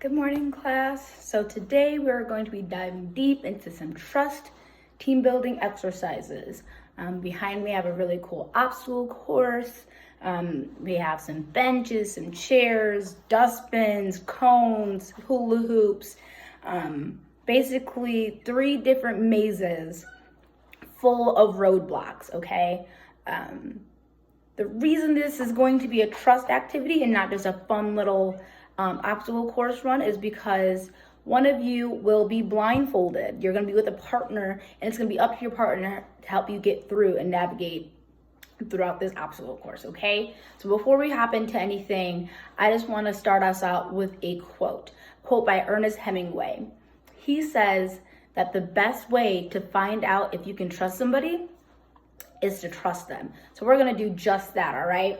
Good morning, class. So today we're going to be diving deep into some trust team building exercises. Behind me I have a really cool obstacle course. We have some benches, some chairs, dustbins, cones, hula hoops, basically 3 different mazes full of roadblocks, okay? The reason this is going to be a trust activity and not just a fun little obstacle course run is because one of you will be blindfolded. You're going to be with a partner, and it's going to be up to your partner to help you get through and navigate throughout this obstacle course, okay? So before we hop into anything, I just want to start us out with a quote by Ernest Hemingway. He says that the best way to find out if you can trust somebody is to trust them. So we're going to do just that, all right?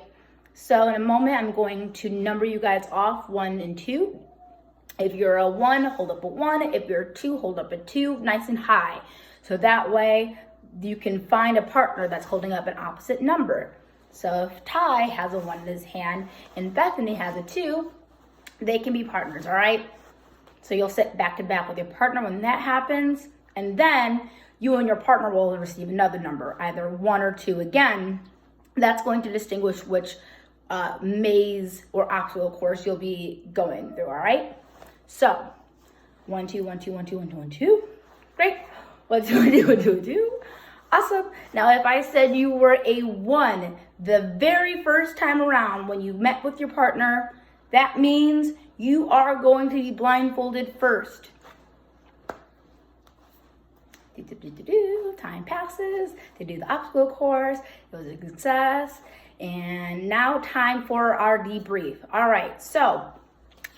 So in a moment, I'm going to number you guys off 1 and 2. If you're a 1, hold up a 1. If you're a 2, hold up a 2, nice and high. So that way you can find a partner that's holding up an opposite number. So if Ty has a 1 in his hand and Bethany has a 2, they can be partners, all right? So you'll sit back to back with your partner when that happens, and then you and your partner will receive another number, either 1 or 2 again. That's going to distinguish which maze or obstacle course you'll be going through, all right? So 1 2 1 2 1 2 1 2 1 2. Great. 1 2 1 2 1 2 1 2. Awesome. Now if I said you were a 1 the very first time around when you met with your partner, that means you are going to be blindfolded first. Time passes to do the obstacle course. It was a success. And now time for our debrief. All right, so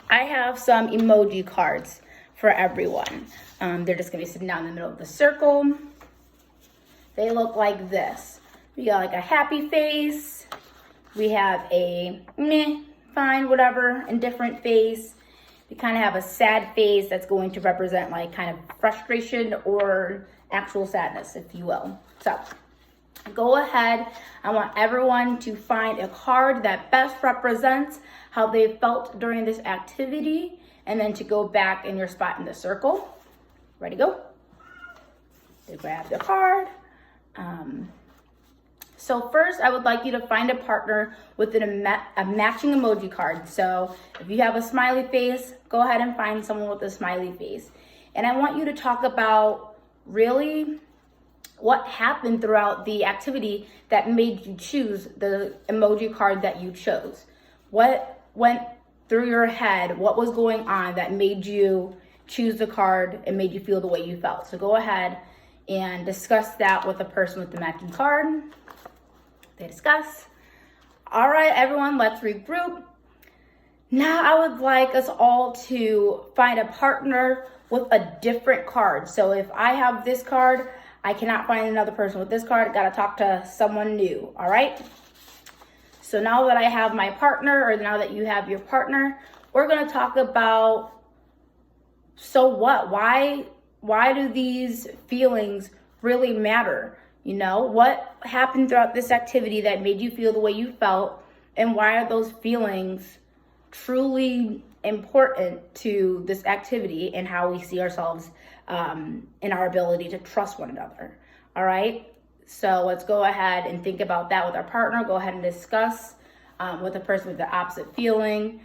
I have some emoji cards for everyone. They're just gonna be sitting down in the middle of the circle. They look like this. We got like a happy face. We have a meh, fine, whatever, indifferent face. We kind of have a sad face that's going to represent like kind of frustration or actual sadness, if you will. So go ahead. I want everyone to find a card that best represents how they felt during this activity, and then to go back in your spot in the circle. Ready, go? To grab the card. So first, I would like you to find a partner with a matching emoji card. So if you have a smiley face, go ahead and find someone with a smiley face. And I want you to talk about really what happened throughout the activity that made you choose the emoji card that you chose. What went through your head? What was going on that made you choose the card and made you feel the way you felt? So go ahead and discuss that with the person with the matching card. They discuss. All right, everyone, let's regroup. Now I would like us all to find a partner with a different card. So if I have this card, I cannot find another person with this card. Gotta talk to someone new, all right? So now that I have my partner, or now that you have your partner, we're gonna talk about, so what? Why do these feelings really matter? You know, what happened throughout this activity that made you feel the way you felt, and why are those feelings truly important to this activity and how we see ourselves in our ability to trust one another? All right, so let's go ahead and think about that with our partner. Go ahead and discuss with the person with the opposite feeling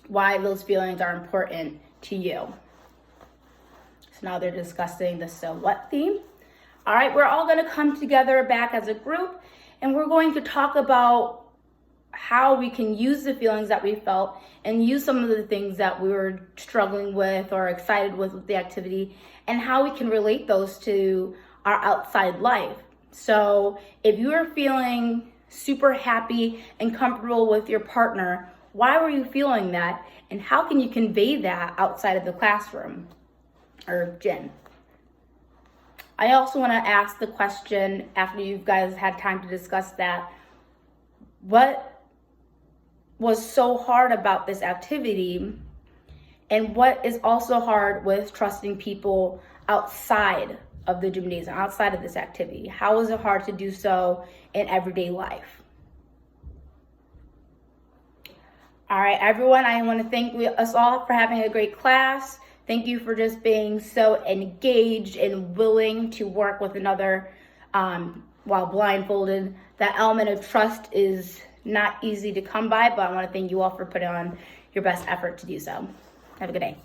why those feelings are important to you. So now they're discussing the so what theme. All right, we're all going to come together back as a group, and we're going to talk about how we can use the feelings that we felt and use some of the things that we were struggling with or excited with the activity, and how we can relate those to our outside life. So if you are feeling super happy and comfortable with your partner, why were you feeling that, and how can you convey that outside of the classroom or gym? I also want to ask the question, after you guys had time to discuss that, what was so hard about this activity, and what is also hard with trusting people outside of the gymnasium, outside of this activity? How is it hard to do so in everyday life? All right, everyone, I want to thank us all for having a great class. Thank you for just being so engaged and willing to work with another while blindfolded. That element of trust is not easy to come by, but I want to thank you all for putting on your best effort to do so. Have a good day.